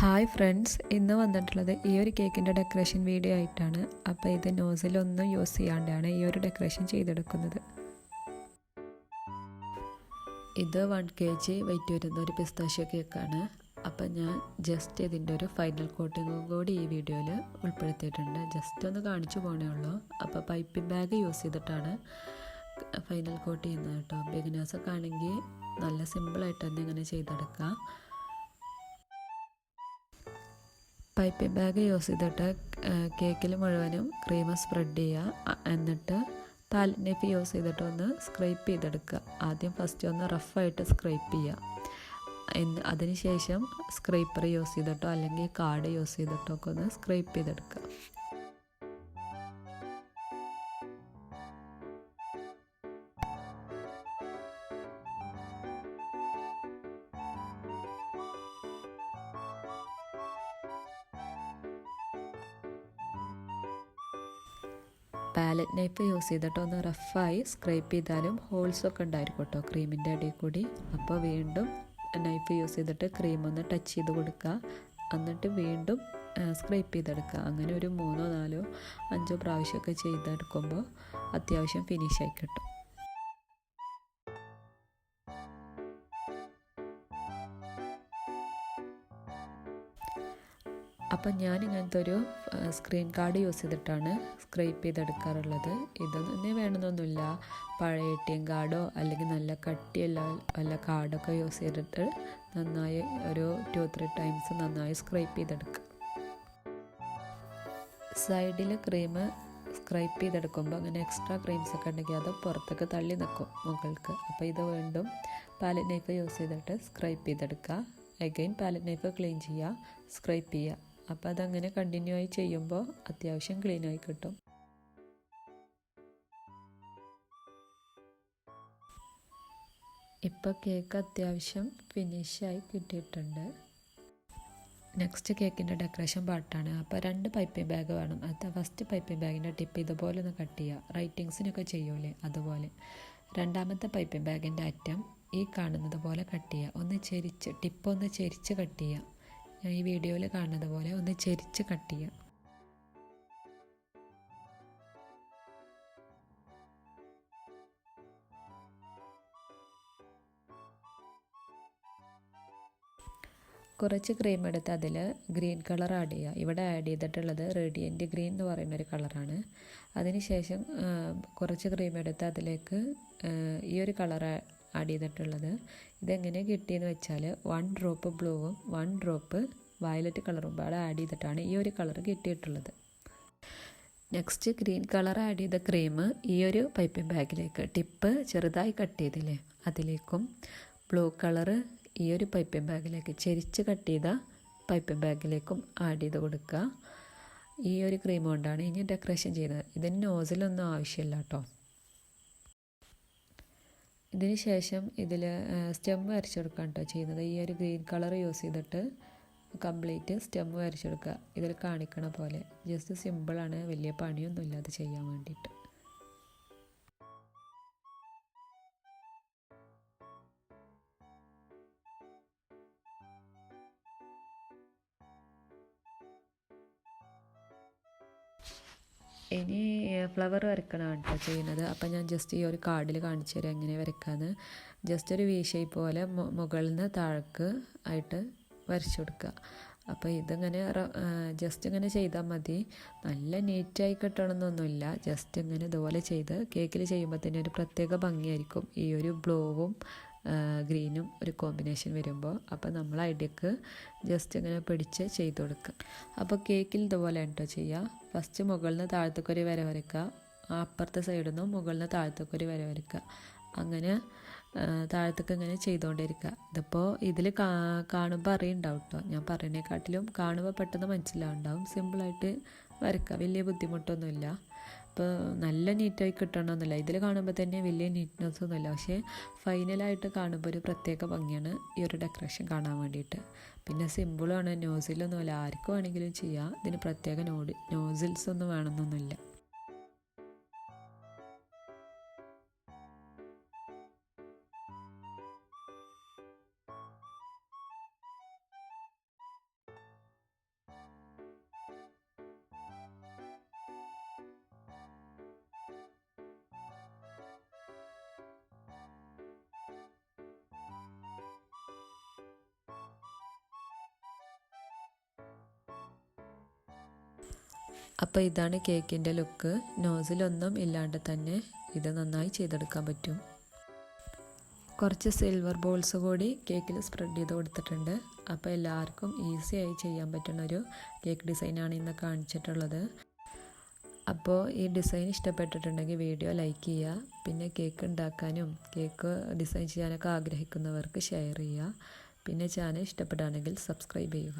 Hi friends, ഇന്ന് വന്നിട്ടുള്ളത് ഈ ഒരു കേക്കിൻ്റെ ഡെക്കറേഷൻ വീഡിയോ ആയിട്ടാണ്. അപ്പോൾ ഇത് നോസിലൊന്നും യൂസ് ചെയ്യാണ്ടാണ് ഈ ഒരു ഡെക്കറേഷൻ ചെയ്തെടുക്കുന്നത്. ഇത് 1 kg വെയിറ്റ് വരുന്ന ഒരു പിസ്താഷ്യോ കേക്കാണ്. അപ്പം ഞാൻ ജസ്റ്റ് ഇതിൻ്റെ ഒരു ഫൈനൽ കോട്ടിങ്ങും കൂടി ഈ വീഡിയോയിൽ ഉൾപ്പെടുത്തിയിട്ടുണ്ട്. ജസ്റ്റ് ഒന്ന് കാണിച്ചു പോകണേ ഉള്ളൂ. അപ്പോൾ പൈപ്പിംഗ് ബാഗ് യൂസ് ചെയ്തിട്ടാണ് ഫൈനൽ കോട്ട് ചെയ്യുന്നത് കേട്ടോ. ബിഗിനേഴ്സൊക്കെ ആണെങ്കിൽ നല്ല സിമ്പിളായിട്ട് തന്നെ ഇങ്ങനെ ചെയ്തെടുക്കാം. പൈപ്പിംഗ് ബാഗ് യൂസ് ചെയ്തിട്ട് കേക്കിൽ മുഴുവനും ക്രീം സ്പ്രെഡ് ചെയ്യുക. എന്നിട്ട് പാലറ്റ് നൈഫ് യൂസ് ചെയ്തിട്ട് ഒന്ന് സ്ക്രൈപ്പ് ചെയ്തെടുക്കുക. ആദ്യം ഫസ്റ്റ് ഒന്ന് റഫായിട്ട് സ്ക്രൈപ്പ് ചെയ്യുക. അതിനുശേഷം സ്ക്രൈപ്പർ യൂസ് ചെയ്തിട്ടോ അല്ലെങ്കിൽ കാർഡ് യൂസ് ചെയ്തിട്ടോ ഒക്കെ ഒന്ന് സ്ക്രൈപ്പ് ചെയ്തെടുക്കുക. പാലറ്റ് നൈഫ് യൂസ് ചെയ്തിട്ട് ഒന്ന് റഫായി സ്ക്രൈപ്പ് ചെയ്താലും ഹോൾസൊക്കെ ഉണ്ടായിരിക്കും കേട്ടോ ക്രീമിൻ്റെ അടിയിൽ കൂടി. അപ്പോൾ വീണ്ടും നൈഫ് യൂസ് ചെയ്തിട്ട് ക്രീം ഒന്ന് ടച്ച് ചെയ്ത് കൊടുക്കുക. എന്നിട്ട് വീണ്ടും സ്ക്രൈപ്പ് ചെയ്തെടുക്കുക. അങ്ങനെ ഒരു 3, 4, 5 പ്രാവശ്യമൊക്കെ ചെയ്തെടുക്കുമ്പോൾ അത്യാവശ്യം ഫിനിഷായി കിട്ടും. അപ്പം ഞാൻ ഇങ്ങനത്തെ ഒരു സ്ക്രീൻ കാർഡ് യൂസ് ചെയ്തിട്ടാണ് സ്ക്രൈപ്പ് ചെയ്തെടുക്കാറുള്ളത്. ഇതൊന്നും വേണമെന്നൊന്നുമില്ല. പഴയ ATM കാർഡോ അല്ലെങ്കിൽ നല്ല കട്ടിയുള്ള വല്ല കാർഡൊക്കെ യൂസ് ചെയ്തിട്ട് നന്നായി ഒരു 2-3 ടൈംസ് നന്നായി സ്ക്രൈപ്പ് ചെയ്തെടുക്കുക. സൈഡിൽ ക്രീം സ്ക്രൈപ്പ് ചെയ്തെടുക്കുമ്പോൾ അങ്ങനെ എക്സ്ട്രാ ക്രീംസ് ഒക്കെ ഉണ്ടെങ്കിൽ അത് പുറത്തേക്ക് തള്ളി നിൽക്കും മുകൾക്ക്. അപ്പോൾ ഇത് വീണ്ടും പാലറ്റ് നൈഫ് യൂസ് ചെയ്തിട്ട് സ്ക്രൈപ്പ് ചെയ്തെടുക്കുക. അഗൈൻ പാലറ്റ് നൈഫ് ക്ലീൻ ചെയ്യുക, സ്ക്രൈപ്പ് ചെയ്യുക. അപ്പോൾ അതങ്ങനെ കണ്ടിന്യൂ ആയി ചെയ്യുമ്പോൾ അത്യാവശ്യം ക്ലീനായി കിട്ടും. ഇപ്പോൾ കേക്ക് അത്യാവശ്യം ഫിനിഷായി കിട്ടിയിട്ടുണ്ട്. നെക്സ്റ്റ് കേക്കിൻ്റെ ഡെക്കറേഷൻ പാർട്ടാണ്. അപ്പോൾ 2 പൈപ്പിംഗ് ബാഗ് വേണം. അത് ഫസ്റ്റ് പൈപ്പിംഗ് ബാഗിൻ്റെ ടിപ്പ് ഇതുപോലെ ഒന്ന് കട്ട് ചെയ്യുക. റൈറ്റിങ്സിനൊക്കെ ചെയ്യൂലേ അതുപോലെ. രണ്ടാമത്തെ പൈപ്പിംഗ് ബാഗിൻ്റെ അറ്റം ഈ കാണുന്നത് പോലെ കട്ട് ചെയ്യുക. ഒന്ന് ചെരിച്ച് ടിപ്പ് ഒന്ന് ചെരിച്ച് കട്ട് ചെയ്യുക. ഞാൻ ഈ വീഡിയോയിൽ കാണുന്നത് പോലെ ഒന്ന് ചെരിച്ച് കട്ട് ചെയ്യുക. കുറച്ച് ക്രീം എടുത്ത് അതിൽ ഗ്രീൻ കളർ ആഡ് ചെയ്യുക. ഇവിടെ ആഡ് ചെയ്തിട്ടുള്ളത് റേഡിയൻറ്റ് ഗ്രീൻ എന്ന് പറയുന്നൊരു കളറാണ്. അതിനുശേഷം കുറച്ച് ക്രീം എടുത്ത് അതിലേക്ക് ഈ ഒരു കളർ ആഡ് ചെയ്തിട്ടുള്ളത്. ഇതെങ്ങനെ കിട്ടിയെന്ന് വെച്ചാൽ 1 ഡ്രോപ്പ് ബ്ലൂവും 1 ഡ്രോപ്പ് വയലറ്റ് കളറും പാടെ ആഡ് ചെയ്തിട്ടാണ് ഈ ഒരു കളർ കിട്ടിയിട്ടുള്ളത്. നെക്സ്റ്റ് ഗ്രീൻ കളർ ആഡ് ചെയ്ത ക്രീം ഈ ഒരു പൈപ്പിംഗ് ബാഗിലേക്ക് ടിപ്പ് ചെറുതായി കട്ട് ചെയ്തില്ലേ അതിലേക്കും ബ്ലൂ കളറ് ഈ ഒരു പൈപ്പിംഗ് ബാഗിലേക്ക് ചെരിച്ച് കട്ട് ചെയ്ത പൈപ്പിംഗ് ബാഗിലേക്കും ആഡ് ചെയ്ത് കൊടുക്കുക. ഈ ഒരു ക്രീം കൊണ്ടാണ് ഇനി ഡെക്കറേഷൻ ചെയ്യുന്നത്. ഇതിന് നോസിലൊന്നും ആവശ്യമില്ല കേട്ടോ. ഇതിന് ശേഷം ഇതിൽ സ്റ്റെം വരച്ചെടുക്കാൻ കേട്ടോ ചെയ്യുന്നത്. ഈ ഒരു ഗ്രീൻ കളർ യൂസ് ചെയ്തിട്ട് കംപ്ലീറ്റ് സ്റ്റെം വരച്ചെടുക്കുക. ഇതിൽ കാണിക്കണ പോലെ. ജസ്റ്റ് സിമ്പിളാണ്, വലിയ പണിയൊന്നുമില്ല അത് ചെയ്യാൻ വേണ്ടിയിട്ട്. ഇനി ഫ്ലവർ വരയ്ക്കണമാണ് കേട്ടോ ചെയ്യുന്നത്. അപ്പം ഞാൻ ജസ്റ്റ് ഈ ഒരു കാർഡിൽ കാണിച്ചു തരാം എങ്ങനെ വരയ്ക്കാമെന്ന്. ജസ്റ്റ് ഒരു വി ഷേപ്പ് പോലെ മുകളിൽ നിന്ന് താഴേക്ക് ആയിട്ട് വരച്ചു കൊടുക്കുക. അപ്പോൾ ഇതിങ്ങനെ ജസ്റ്റ് ഇങ്ങനെ ചെയ്താൽ മതി. നല്ല നീറ്റായി കിട്ടണമെന്നൊന്നുമില്ല. ജസ്റ്റ് ഇങ്ങനെ ഇതുപോലെ ചെയ്ത് കേക്കിൽ ചെയ്യുമ്പോൾ തന്നെ ഒരു പ്രത്യേക ഭംഗിയായിരിക്കും. ഈ ഒരു ബ്ലൂവും ഗ്രീനും ഒരു കോമ്പിനേഷൻ വരുമ്പോൾ. അപ്പോൾ നമ്മൾ ഐഡിയക്ക് ജസ്റ്റ് ഇങ്ങനെ പിടിച്ച് ചെയ്ത് കൊടുക്കുക. അപ്പോൾ കേക്കിൽ ഇതുപോലെ കേട്ടോ ചെയ്യുക. ഫസ്റ്റ് മുകളിൽ നിന്ന് താഴത്തേക്കൊരു വര വരയ്ക്കുക. അപ്പുറത്തെ സൈഡിൽ നിന്നും മുകളിൽ നിന്ന് താഴത്തേക്കൊരു വര വരയ്ക്കുക. അങ്ങനെ താഴത്തേക്ക് ഇങ്ങനെ ചെയ്തുകൊണ്ടിരിക്കുക. ഇതിപ്പോൾ ഇതിൽ കാണുമ്പോൾ അറിയുണ്ടാവും കേട്ടോ. ഞാൻ പറയുന്നതിനെക്കാട്ടിലും കാണുമ്പോൾ പെട്ടെന്ന് മനസ്സിലാവുണ്ടാവും. സിമ്പിളായിട്ട് വരയ്ക്കുക, വലിയ ബുദ്ധിമുട്ടൊന്നുമില്ല. ഇപ്പോൾ നല്ല നീറ്റായി കിട്ടണമെന്നില്ല. ഇതിൽ കാണുമ്പോൾ തന്നെ വലിയ നീറ്റ്നെസ് ഒന്നുമില്ല. പക്ഷേ ഫൈനലായിട്ട് കാണുമ്പോൾ ഒരു പ്രത്യേക ഭംഗിയാണ് ഈ ഒരു ഡെക്കറേഷൻ കാണാൻ വേണ്ടിയിട്ട്. പിന്നെ സിമ്പിളാണ്, നോസിലൊന്നുമില്ല, ആർക്കും വേണമെങ്കിലും ചെയ്യാം. ഇതിന് പ്രത്യേക നോസിൽസ് ഒന്നും വേണമെന്നൊന്നുമില്ല. അപ്പോൾ ഇതാണ് കേക്കിൻ്റെ ലുക്ക്. നോസിലൊന്നും ഇല്ലാണ്ട് തന്നെ ഇത് നന്നായി ചെയ്തെടുക്കാൻ പറ്റും. കുറച്ച് സിൽവർ ബോൾസ് കൂടി കേക്കിൽ സ്പ്രെഡ് ചെയ്ത് കൊടുത്തിട്ടുണ്ട്. അപ്പോൾ എല്ലാവർക്കും ഈസിയായി ചെയ്യാൻ പറ്റുന്നൊരു കേക്ക് ഡിസൈനാണ് ഇന്ന് കാണിച്ചിട്ടുള്ളത്. അപ്പോൾ ഈ ഡിസൈൻ ഇഷ്ടപ്പെട്ടിട്ടുണ്ടെങ്കിൽ വീഡിയോ ലൈക്ക് ചെയ്യുക. പിന്നെ കേക്ക് ഉണ്ടാക്കാനും കേക്ക് ഡിസൈൻ ചെയ്യാനൊക്കെ ആഗ്രഹിക്കുന്നവർക്ക് ഷെയർ ചെയ്യുക. പിന്നെ ചാനൽ ഇഷ്ടപ്പെടുകയാണെങ്കിൽ സബ്സ്ക്രൈബ് ചെയ്യുക.